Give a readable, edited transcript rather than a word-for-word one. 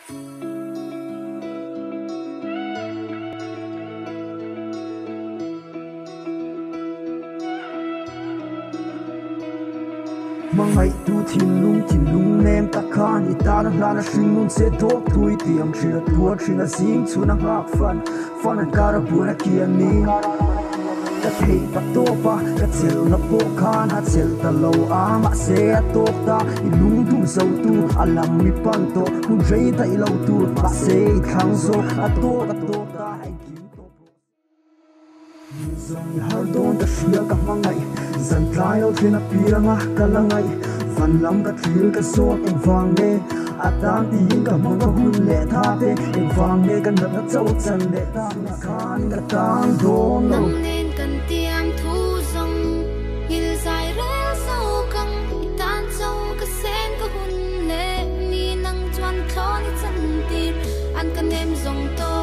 Mangai tu thin lung nem ta khan itana lana shing nun se to tui tiam thina tua thina sing chuna ngak fan an kara buna kian ni ta thei pa to pa ka chel na po khan ha chel ta lo ama se to ta ilung tum so tu alam mi pan to hun rei ta ilo tu pa se thang so a to ta hai kim to zong har don ta shia ka mangai zan trial thina piranga kalangai van lam ka thil ka so en wang ne atang ti ka mong ka hun le tha te en wang ne kan na chau chan le ta khan ka tang don no nên cần tiêm thu dòng hil dài rel sâu căng tan sâu ka sen ka hun le ni nang chuan thon chân tir an kan em dòng to